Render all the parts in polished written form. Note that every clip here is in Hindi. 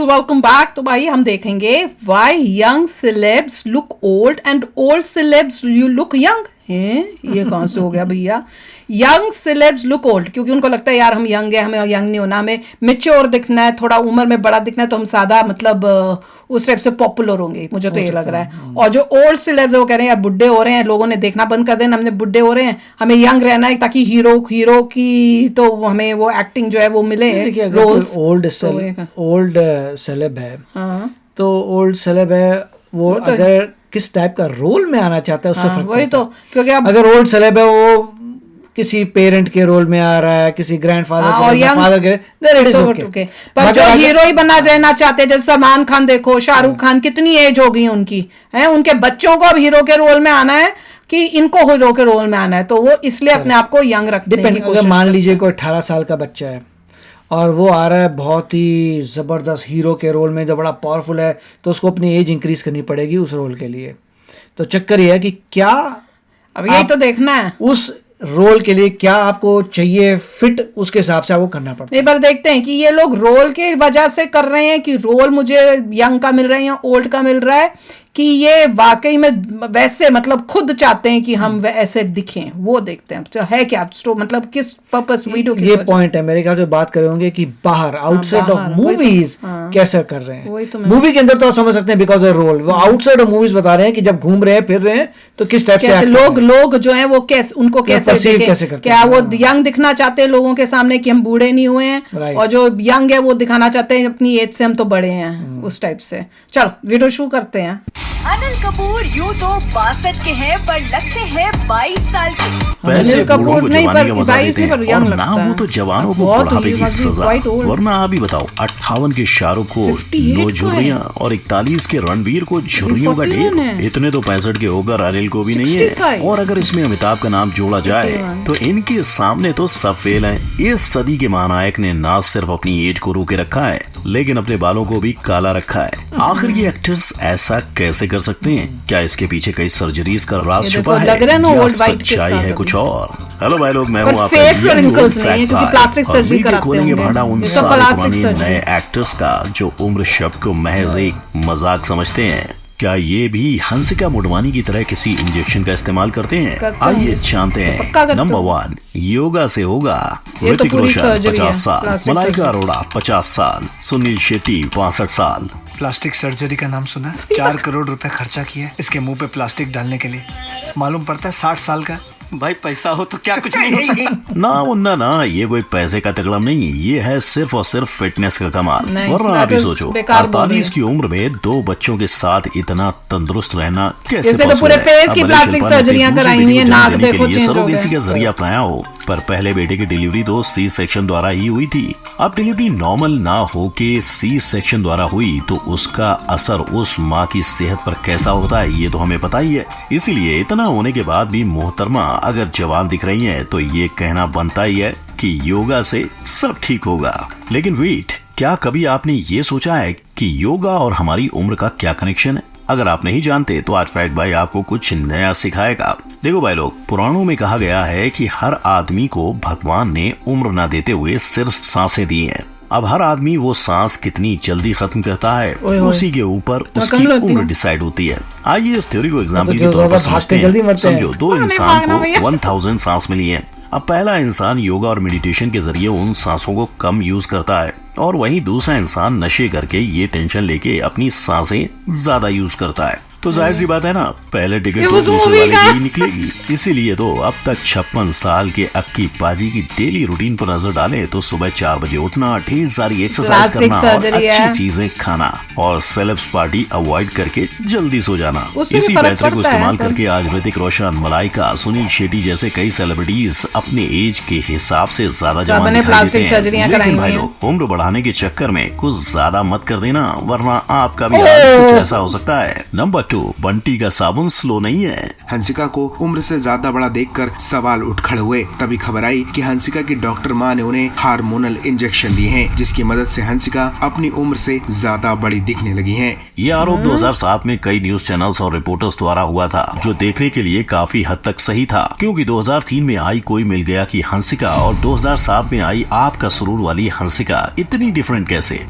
Welcome back. तो भाई हम देखेंगे why young celebs look old and old celebs you look young. हैं ये कौन से हो गया भैया? यंग सेलेब्स लुक ओल्ड, क्योंकि उनको लगता है यार हम यंग है, हमें यंग नहीं होना, हमें मेच्योर दिखना है, थोड़ा उम्र में बड़ा दिखना है, तो हम सादा मतलब उस टाइप से पॉपुलर होंगे, मुझे तो ये लग रहा है। और जो ओल्ड सेलेब्स है वो कह रहे हैं यार बुढ़े हो रहे हैं, लोगों ने देखना बंद कर देना, हमने बुढ़े हो रहे हैं, हमें यंग रहना है ताकि हीरो की तो हमें वो एक्टिंग जो है वो मिले रोल्स। ओल्ड सेलेब है, तो ओल्ड सेलेब है वो तो अगर किस टाइप का रोल में आना चाहता है उससे फर्क वही पड़ता तो, है। क्योंकि अब अगर ओल्ड सेलेब है वो किसी पेरेंट के रोल में आ रहा है, किसी ग्रैंडफादर के रोल में, फादर के, देन इट इज ओके। पर जो हीरो ही बनना रहना चाहते हैं, जैसे सलमान खान देखो, शाहरुख खान, कितनी एज हो गई उनकी है, उनके बच्चों को अब हीरो के रोल में आना है कि इनको हीरो के रोल में आना है, तो वो इसलिए अपने आप को यंग रखने की कोशिश। अगर मान लीजिए कोई 18 साल का बच्चा है और वो आ रहा है बहुत ही ज़बरदस्त हीरो के रोल में जो बड़ा पावरफुल है, तो उसको अपनी एज इंक्रीज करनी पड़ेगी उस रोल के लिए। तो चक्कर ये है कि क्या अब यही तो देखना है, उस रोल के लिए क्या आपको चाहिए फिट, उसके हिसाब से आपको करना पड़ता है। एक बार देखते हैं कि ये लोग रोल के वजह से कर रहे हैं कि रोल मुझे यंग का मिल रहा है या ओल्ड का मिल रहा है, कि ये वाकई में वैसे मतलब खुद चाहते हैं कि हम ऐसे दिखें, वो देखते हैं तो है क्या मतलब किस पर्पस वीडियो की। ये पॉइंट है मेरे ख्याल से, बात करेंगे कि बाहर आउटसाइड ऑफ मूवीज कैसे कर रहे हैं। मूवी के अंदर तो समझ सकते हैं बिकॉज ऑफ रोल, वो आउटसाइड ऑफ मूवीज बता रहे हैं कि जब घूम रहे हैं फिर रहे हैं तो किस टाइप से लोग जो है वो कैसे उनको कैसे देखें, क्या वो यंग दिखना चाहते हैं लोगों के सामने कि हम बूढ़े नहीं हुए हैं, और जो यंग है वो दिखाना चाहते हैं अपनी एज से हम तो बड़े हैं, उस टाइप से। चलो वीडियो शुरू करते हैं। अनिल कपूर यूं तो 62 के हैं पर लगते हैं 22 साल के। वैसे बूढ़ों को जवानी का मजा देते हैं, यंग और ना हो तो जवानों को बुढ़ापे की सजा। वरना आप ही बताओ, 58 के शाहरुख को 9 झुर्रियां और 41 के रणवीर को झुर्रियों का ढेर, इतने तो 65 के होकर अनिल को भी नहीं है। और अगर इसमें अमिताभ का नाम जोड़ा जाए तो इनके सामने तो सब फेल है। इस सदी के महानायक ने ना सिर्फ अपनी एज को रोके रखा है, लेकिन अपने बालों को भी काला रखा है। आखिर ये एक्टर्स ऐसा कैसे कर सकते हैं? क्या इसके पीछे कई सर्जरीज का राज छुपा है या सच्चाई है कुछ और? हेलो भाई लोग, मैं हूँ खोलेंगे भाड़ा उन सारे नए एक्टर्स का जो उम्र शब्द को महज एक मजाक समझते हैं। क्या ये भी हंसिका मोडवानी की तरह किसी इंजेक्शन का इस्तेमाल करते हैं? आइए जानते हैं। नंबर 1, योगा से होगा। ऋतिक रोशन 50 साल, मलाइका अरोड़ा 50 साल, सुनील शेट्टी 62 साल। प्लास्टिक सर्जरी का नाम सुना? 4 करोड़ रुपए खर्चा किया इसके मुंह पे प्लास्टिक डालने के लिए। मालूम पड़ता है 60 साल का। भाई पैसा हो तो क्या कुछ नहीं होता। ना मुन्ना ना, ये कोई पैसे का तगड़म नहीं, ये है सिर्फ और सिर्फ फिटनेस का कमाल। वरना आप ही सोचो, 48 की उम्र में 2 बच्चों के साथ इतना तंदुरुस्त रहना कैसे तो पूरे फेस की प्लास्टिक सर्जरियां कराई हुई है, नाक देखो चेंज हो गया। इसी का जरिया अपनाया हो, पर पहले बेटे की डिलीवरी तो सी सेक्शन द्वारा ही हुई थी। अब डिलीवरी नॉर्मल ना हो के सी सेक्शन द्वारा हुई तो उसका असर उस माँ की सेहत पर कैसा होता है ये तो हमें पता ही है। इसीलिए इतना होने के बाद भी मोहतरमा अगर जवान दिख रही हैं तो ये कहना बनता ही है कि योगा से सब ठीक होगा। लेकिन वेट, क्या कभी आपने ये सोचा है कि योगा और हमारी उम्र का क्या कनेक्शन है? अगर आप नहीं जानते तो आज फैक्ट भाई आपको कुछ नया सिखाएगा। देखो भाई लोग, पुराणों में कहा गया है कि हर आदमी को भगवान ने उम्र न देते हुए सिर्फ सांसें दी हैं। अब हर आदमी वो सांस कितनी जल्दी खत्म करता है उसी के ऊपर उसकी उम्र डिसाइड होती है। आइए इस थ्योरी को एग्जाम्पल के तौर पर समझते हैं। समझो, 2 इंसान को 1000 सांस मिली है। अब पहला इंसान योगा और मेडिटेशन के जरिए उन सांसों को कम यूज करता है, और वहीं दूसरा इंसान नशे करके ये टेंशन लेके अपनी सांसें ज्यादा यूज करता है। तो जाहिर सी बात है ना, पहले टिकट तो दूसरे वाले की ही निकलेगी। इसीलिए तो अब तक 56 साल के अक्की पाजी की डेली रूटीन पर नजर डालें तो सुबह 4 बजे उठना, ढेर सारी एक्सरसाइज करना और अच्छी चीजें खाना, और सेलेब्स पार्टी अवॉइड करके जल्दी सो जाना। इसी पैतरे को इस्तेमाल करके आज ऋतिक रोशन, मलाइका, सुनील शेट्टी जैसे कई सेलिब्रिटीज अपने एज के हिसाब से ज्यादा जवान दिखाई देते हैं। लेकिन भाई लोग, उम्र बढ़ाने के चक्कर में कुछ ज्यादा मत कर देना, वरना आपका भी कुछ ऐसा हो सकता है। नंबर 2, बंटी का साबुन स्लो नहीं है। हंसिका को उम्र से ज्यादा बड़ा देखकर सवाल उठ खड़े हुए। तभी खबर आई कि हंसिका की डॉक्टर माँ ने उन्हें हार्मोनल इंजेक्शन दिए हैं, जिसकी मदद से हंसिका अपनी उम्र से ज्यादा बड़ी दिखने लगी हैं। ये आरोप 2007 में कई न्यूज चैनल्स और रिपोर्टर्स द्वारा हुआ था, जो देखने के लिए काफी हद तक सही था, क्योंकि 2003 में आई कोई मिल गया कि हंसिका और 2007 में आई आपका सुरूर वाली हंसिका इतनी डिफरेंट कैसे।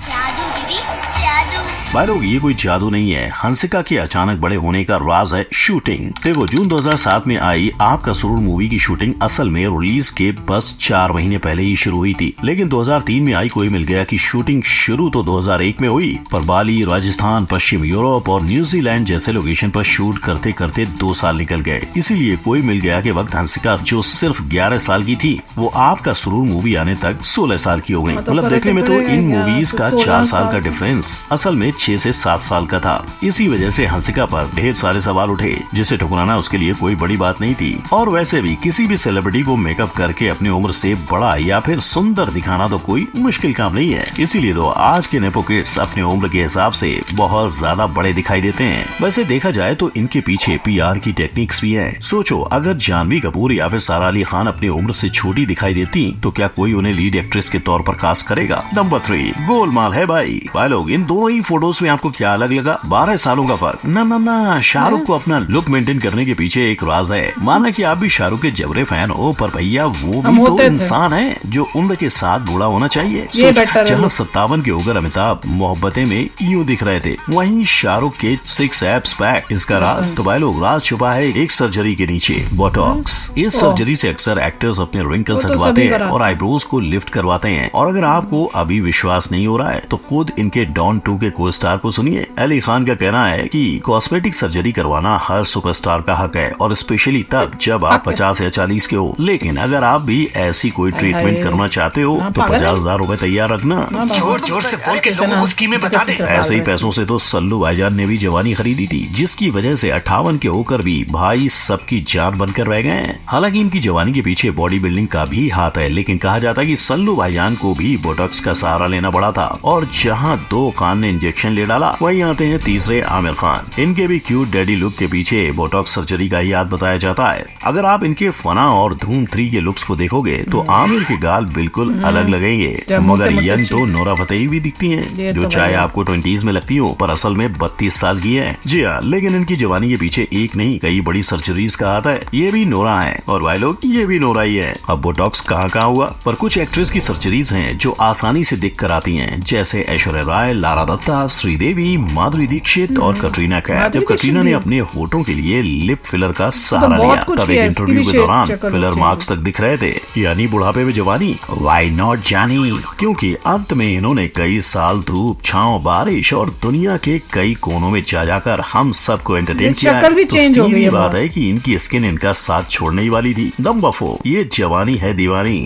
भाई लोग ये कोई जादू नहीं है, हंसिका के अचानक बड़े होने का राज है शूटिंग। देखो जून 2007 में आई आपका सुरूर मूवी की शूटिंग असल में रिलीज के बस 4 महीने पहले ही शुरू हुई थी, लेकिन 2003 में आई कोई मिल गया कि शूटिंग शुरू तो 2001 में हुई, पर बाली, राजस्थान, पश्चिम यूरोप और न्यूजीलैंड जैसे लोकेशन पर शूट करते करते 2 साल निकल गए। इसीलिए कोई मिल गया के वक्त हंसिका जो सिर्फ 11 साल की थी वो आपका सुरूर मूवी आने तक 16 साल की हो गई। मतलब देखने में तो इन मूवीज का 4 साल का डिफरेंस असल में 6 से 7 साल का था। इसी वजह से हंसिका पर ढेर सारे सवाल उठे, जिसे ठुकराना उसके लिए कोई बड़ी बात नहीं थी। और वैसे भी किसी भी सेलिब्रिटी को मेकअप करके अपनी उम्र से बड़ा या फिर सुंदर दिखाना तो कोई मुश्किल काम नहीं है। इसीलिए तो आज के नेपो किड्स अपने उम्र के हिसाब से बहुत ज्यादा बड़े दिखाई देते हैं। वैसे देखा जाए तो इनके पीछे PR की टेक्निक्स भी है। सोचो अगर जानवी कपूर या फिर सारा अली खान अपनी उम्र से छोटी दिखाई देती तो क्या कोई उन्हें लीड एक्ट्रेस के तौर पर कास्ट करेगा। नंबर 3 गोलमाल है भाई लोग। इन दोनों ही फोटोज में आपको क्या अलग लगा? 12 सालों का फर्क। ना शाहरुख को अपना लुक मेंटेन करने के पीछे एक राज है। माना कि आप भी शाहरुख के जबरे फैन हो, पर भैया वो भी तो इंसान है जो उम्र के साथ बूढ़ा होना चाहिए। जहाँ 57 के होकर अमिताभ मोहब्बतें में यूं दिख रहे थे, वहीं शाहरुख के 6 एब्स पैक। इसका राज तो भाई लोग राज छुपा है एक सर्जरी के नीचे, बोटॉक्स। इस सर्जरी से अक्सर एक्टर्स अपने रिंकल्स हटवाते हैं और आईब्रोज को लिफ्ट करवाते हैं। और अगर आपको अभी विश्वास नहीं हो रहा है तो खुद इनके डॉन 2 के को स्टार को सुनिए। अली खान का कहना है कि कॉस्मेटिक सर्जरी करवाना हर सुपरस्टार का हक है, और स्पेशली तब जब आप 50 या 40 के हो। लेकिन अगर आप भी ऐसी कोई ट्रीटमेंट करना चाहते हो तो 50,000 रूपए तैयार रखना। जोर से बोल के लोगों को स्कीमें बता दे। ऐसे ही पैसों से तो सल्लू भाईजान ने भी जवानी खरीदी थी, जिसकी वजह से 58 के होकर भी भाई सबकी जान बनकर रह गए हैं। हालांकि इनकी जवानी के पीछे बॉडी बिल्डिंग का भी हाथ है, लेकिन कहा जाता है कि सल्लू भाईजान को भी बोटॉक्स का सहारा लेना पड़ा था। और जहां 2 खान ने इंजेक्शन ले डाला, वहीं आते हैं तीसरे आमिर खान। इनके भी क्यूट डैडी लुक के पीछे बोटॉक्स सर्जरी का ही याद बताया जाता है। अगर आप इनके फना और धूम 3 के लुक्स को देखोगे तो आमिर के गाल बिल्कुल अलग लगेंगे, मगर यंग तो नोरा फतेही भी दिखती हैं, जो चाहे आपको 20s में लगती हो पर असल में 32 साल की है। जी हाँ, लेकिन इनकी जवानी के पीछे एक नहीं कई बड़ी सर्जरीज का हाथ है। ये भी नोरा है और भाई लोग ये भी नोरा ही है। अब बोटॉक्स कहाँ हुआ, पर कुछ एक्ट्रेस की सर्जरीज हैं जो आसानी से दिख कर आती हैं, जैसे ऐश्वर्या राय, लारा दत्ता, श्रीदेवी, माधुरी दीक्षित और कटरीना कैफ। जब कटरीना ने अपने होठों के लिए लिप फिलर का सहारा लिया तब एक इंटरव्यू के दौरान फिलर मार्क्स तक दिख रहे थे, यानी बुढ़ापे में जवानी। व्हाई नॉट जानी, क्योंकि अंत में इन्होंने कई साल धूप, छांव, बारिश और दुनिया के कई कोनों में जाकर हम सबको एंटरटेन किया है। तो सीधी बात है कि इनकी स्किन इनका साथ छोड़ने ही वाली थी। नंबर 4 ये जवानी है दीवानी।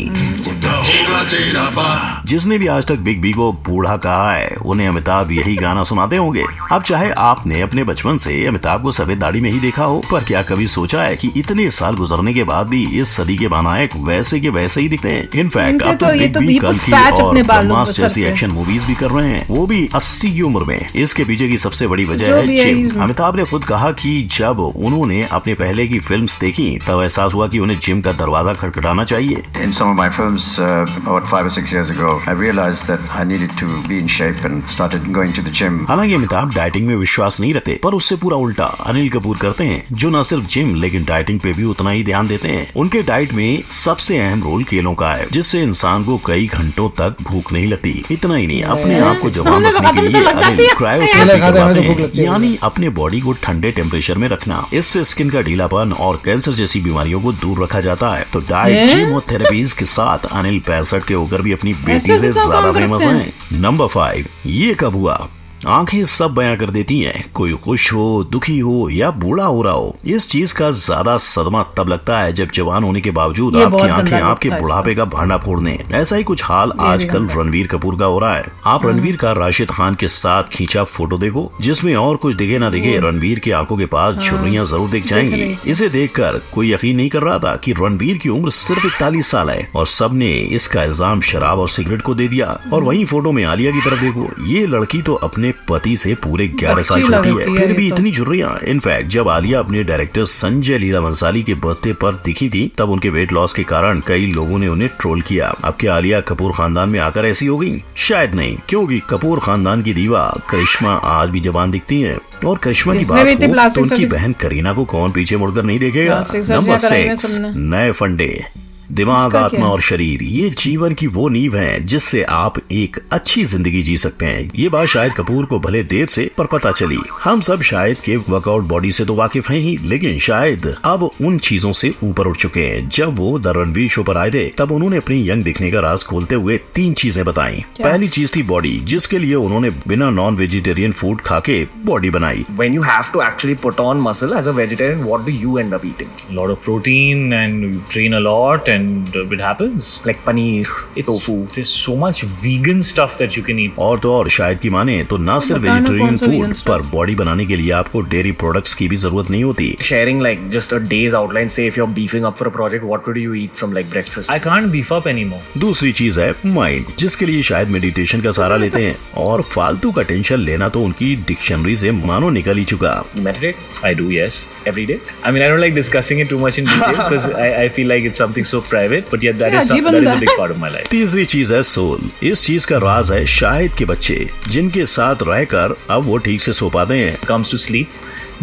जिसने भी आज तक बिग बी को बूढ़ा कहा है उन्हें अमिताभ यही गाना सुनाते होंगे। अब चाहे आपने अपने बचपन से अमिताभ को सफेद दाढ़ी में ही देखा हो, पर क्या कभी सोचा है कि इतने साल गुजरने के बाद भी इस सदी के नायक वैसे के वैसे ही दिखते हैं। इनफैक्ट अब तो बिग बी कल की और ब्रह्मास्त्र जैसी एक्शन मूवीज भी कर रहे हैं, वो भी 80 की उम्र में। इसके पीछे की सबसे बड़ी वजह है जिम। अमिताभ ने खुद कहा कि जब उन्होंने अपने पहले की फिल्म्स देखी तब एहसास हुआ कि उन्हें जिम का दरवाजा खटखटाना चाहिए। In some of my films, about 5 or 6 years ago, I realized that I needed to be in shape and started going to the gym. हालांकि अमिताभ डाइटिंग में विश्वास नहीं रखते, पर उससे पूरा उल्टा अनिल कपूर करते हैं, जो न सिर्फ जिम लेकिन डाइटिंग पे भी उतना ही ध्यान देते हैं। उनके डाइट में सबसे अहम रोल केलों का है, जिससे इंसान को कई घंटों तक भूख नहीं लगती। इतना ही नहीं, अपने आप को जवान रखने के लिए अनिल क्रायोथेरेपी करवाते हैं, यानी अपने बॉडी को ठंडे टेम्परेचर में रखना। इससे स्किन का ढीलापन और कैंसर जैसी बीमारियों को दूर रखा जाता है। तो डाइट, जिम और थेरेपीज के साथ अनिल 65 के होकर भी अपनी बेटी से ज्यादा फेमस हैं। नंबर 5 ये कब हुआ? आंखें सब बयां कर देती हैं, कोई खुश हो, दुखी हो या बूढ़ा हो रहा हो। इस चीज का ज्यादा सदमा तब लगता है जब जवान होने के बावजूद आपकी आंखें आपके बुढ़ापे का भांडा फोड़ दें। ऐसा ही कुछ हाल आजकल रणवीर कपूर का हो रहा है। आप रणवीर का राशिद खान के साथ खींचा फोटो देखो, जिसमें और कुछ दिखे ना दिखे रणवीर की आंखों के पास झुर्रियां जरूर दिख जाएंगी। इसे देखकर कोई यकीन नहीं कर रहा था कि रणवीर की उम्र सिर्फ 41 साल है, और सबने इसका इल्जाम शराब और सिगरेट को दे दिया। और वहीं फोटो में आलिया की तरफ देखो, ये लड़की तो अपने पति से पूरे 11 साल छोटी है, फिर भी इतनी झुर्रियां। इनफैक्ट जब आलिया अपने डायरेक्टर संजय लीला बंसाली के बर्थडे पर दिखी थी, तब उनके वेट लॉस के कारण कई लोगों ने उन्हें ट्रोल किया। अब क्या आलिया कपूर खानदान में आकर ऐसी हो गई? शायद नहीं, क्योंकि कपूर खानदान की दीवा करिश्मा आज भी जवान दिखती है। और करिश्मा की बात हो तो उनकी बहन करीना को कौन पीछे मुड़कर नहीं देखेगा। नंबर 6 नए फंडे। दिमाग, इसका आत्मा क्या? और शरीर, ये जीवन की वो नींव है जिससे आप एक अच्छी जिंदगी जी सकते हैं। ये बात शाहिद कपूर को भले देर से पर पता चली। हम सब शाहिद के वर्कआउट बॉडी से तो वाकिफ हैं ही, लेकिन शाहिद अब उन चीजों से ऊपर उठ चुके हैं। जब वो द रणवीर शो पर आए थे तब उन्होंने अपनी यंग दिखने का राज खोलते हुए 3 चीजें बताई। पहली चीज थी बॉडी, जिसके लिए उन्होंने बिना नॉन वेजिटेरियन फूड खा के बॉडी बनाई। When you have to actually put on muscle as a vegetarian, what do you end up eating? A lot of protein and you train a lot and it happens. Like paneer, tofu. There's so much vegan stuff that you can eat. और तो और शायद की माने तो ना सिर्फ बताना वेजिटेरियन कौन सा vegan फूड पर बॉडी बनाने के लिए आपको डेयरी प्रोडक्ट्स की भी जरूरत नहीं होती। Sharing like just a day's outline. Say if you're beefing up for a project, what would you eat from like breakfast? I can't beef up anymore. दूसरी चीज है माइंड, जिसके लिए शायद मेडिटेशन का सहारा लेते हैं और फालतू का टेंशन लेना तो उनकी डिक्शनरी से मानो निकल ही चुका। You meditate I do, yes. every day? I mean, I don't like discussing it too much in detail because I feel like it's something so private. But yeah, that Yeah, is अजीब that is बंदा a big part of my life. तीसरी चीज है सोल। इस चीज का राज है शाहिद के बच्चे, जिनके साथ रहकर अब वो ठीक से सो पाते हैं। Comes to sleep.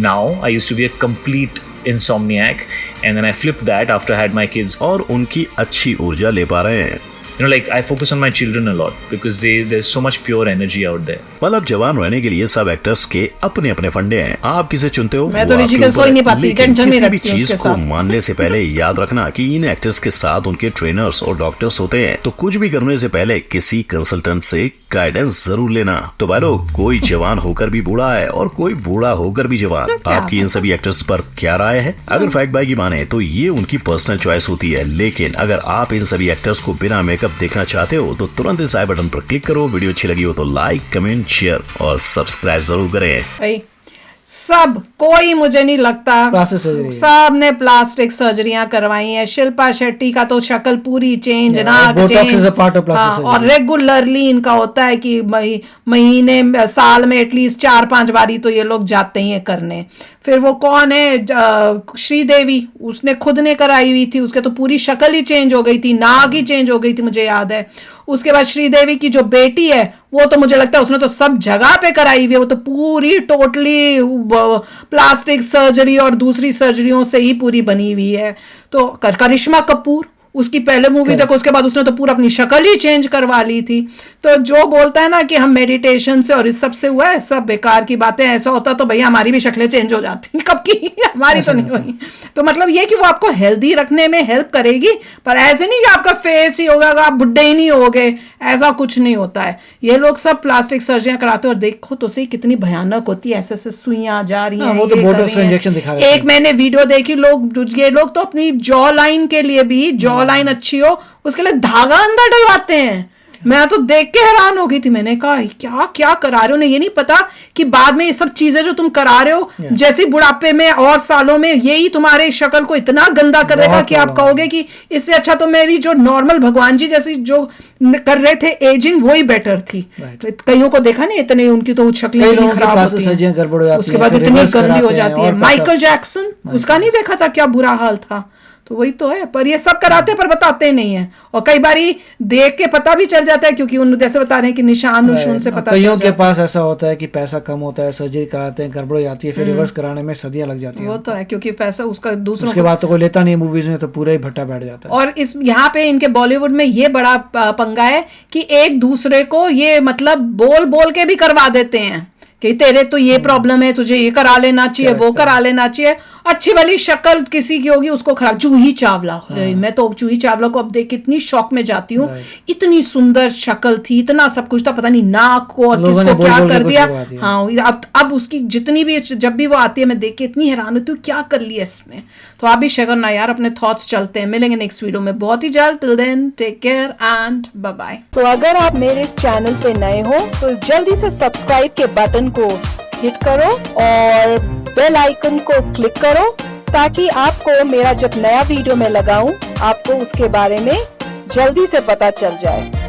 Now I used to be a complete insomniac, and then I flipped that after I had my kids. और उनकी अच्छी ऊर्जा ले पा रहे हैं। You know, like I focus on my children a lot because there's so much pure energy out there. मतलब जवान रहने के लिए सब एक्टर्स के अपने अपने फंडे हैं। आप किसे चुनते हो मैं वो तो आपके ऋषिकेश ऊपर सो ही है। नहीं पाती, लेकिन टेंशन नहीं किसी भी रहती चीज उसके को साथ। मानने से पहले याद रखना कि इन एक्टर्स के साथ उनके ट्रेनर्स और डॉक्टर्स होते हैं, तो कुछ भी करने से पहले किसी कंसल्टेंट से गाइडेंस जरूर लेना। तो भाई लोग, कोई जवान होकर भी बूढ़ा है और कोई बूढ़ा होकर भी जवान। आपकी इन सभी एक्टर्स पर क्या राय है? अगर फैक्ट बाय की माने तो ये उनकी पर्सनल चॉइस होती है, लेकिन अगर आप इन सभी एक्टर्स को बिना मेकअप देखना चाहते हो तो तुरंत इस आई बटन पर क्लिक करो। वीडियो अच्छी लगी हो तो लाइक, कमेंट, शेयर और सब्सक्राइब जरूर करें। भाई सब कोई मुझे नहीं लगता प्लास्टिक सर्जरी। सब ने प्लास्टिक सर्जरियां करवाई हैं। शिल्पा शेट्टी का तो शक्ल पूरी चेंज, नाक Botox change, is a part of plastic surgery. और रेगुलरली इनका होता है कि महीने साल में एटलीस्ट 4-5 बारी तो ये लोग जाते ही हैं करने। फिर वो कौन है, श्रीदेवी, उसने खुद ने कराई हुई थी, उसके तो पूरी शक्ल ही चेंज हो गई थी, नाक ही चेंज हो गई थी, मुझे याद है। उसके बाद श्रीदेवी की जो बेटी है वो तो मुझे लगता है उसने तो सब जगह पे कराई हुई है, वो तो पूरी टोटली प्लास्टिक सर्जरी और दूसरी सर्जरियों से ही पूरी बनी हुई है। तो करिश्मा कपूर, उसकी पहले मूवी देखो, उसके बाद उसने तो पूरा अपनी शक्ल ही चेंज करवा ली थी। तो जो बोलता है ना कि हम मेडिटेशन से और इस सब से हुआ है, सब बेकार की बातें। ऐसा होता तो भैया हमारी भी शक्लें चेंज हो जाती कब की, हमारी तो नहीं हुई। तो मतलब ये कि वो आपको हेल्दी रखने में हेल्प करेगी, पर ऐसे नहीं कि आपका फेस ही होगा, आप बुढ़े ही नहीं होगे, ऐसा कुछ नहीं होता है। ये लोग सब प्लास्टिक सर्जरियां कराते हैं और देखो तो सही कितनी भयानक होती है, ऐसे ऐसे सुइयां जा रही हैं, वो तो ये कर बोटॉक्स रही का हैं। इंजेक्शन दिखा रहे थे। एक मैंने वीडियो देखी, ये लोग तो अपनी जॉ लाइन के लिए भी, जॉ लाइन अच्छी हो उसके लिए धागा अंदर डलवाते हैं। मैं तो देख के हैरान हो गई थी, मैंने कहा क्या क्या करा रहे हो। उन्हें ये नहीं पता कि बाद में ये सब चीजें जो तुम करा रहे हो, जैसे बुढ़ापे में और सालों में यही तुम्हारे शक्ल को इतना गंदा कर देगा कि आप कहोगे कि इससे अच्छा तो मेरी जो नॉर्मल भगवान जी जैसी जो कर रहे थे एजिंग, वही बेटर थी। तो कईयों को देखा नहीं, इतने उनकी तो शक्लें इतनी खराब होती हैं, उसके बाद इतनी गंदी हो जाती है। माइकल जैक्सन, उसका नहीं देखा था क्या बुरा हाल था। तो वही तो है, पर ये सब कराते हैं पर बताते नहीं है, और कई बारी देख के पता भी चल जाता है, क्योंकि उन जैसे बता रहे हैं कि निशान नुशून से पता चल कईयों जाता के पास ऐसा होता है कि पैसा कम होता है, सर्जरी कराते हैं, गड़बड़ हो जाती है, फिर रिवर्स कराने में सदियां लग जाती है। हैं। वो तो है, क्योंकि पैसा उसका दूसरों उसके बाद तो कोई लेता नहीं मूवीज में, तो पूरा ही भट्टा बैठ जाता है। और इस यहाँ पे इनके बॉलीवुड में ये बड़ा पंगा है कि एक दूसरे को ये मतलब बोल बोल के भी करवा देते हैं कि तेरे तो ये प्रॉब्लम है, तुझे ये करा लेना चाहिए, वो करा लेना चाहिए। अच्छी वाली शक्ल किसी की होगी उसको खराब। जूही चावला, मैं तो जूही चावला को अब देख कितनी शौक में जाती हूँ, इतनी सुंदर शक्ल थी, इतना सब कुछ था, पता नहीं नाक को और किसको क्या कर दिया। हाँ, अब उसकी जितनी भी, जब भी वो आती है मैं देख के इतनी हैरान होती हूँ क्या कर लिया इसने। तो आप भी शेयर करना यार, अपने थॉट्स चलते हैं। मिलेंगे नेक्स्ट वीडियो में बहुत ही जल्द। Till then take care and bye bye. तो अगर आप मेरे इस चैनल पे नए हो तो जल्दी से सब्सक्राइब के बटन को हिट करो और बेल आइकन को क्लिक करो, ताकि आपको मेरा जब नया वीडियो मैं लगाऊं आपको उसके बारे में जल्दी से पता चल जाए।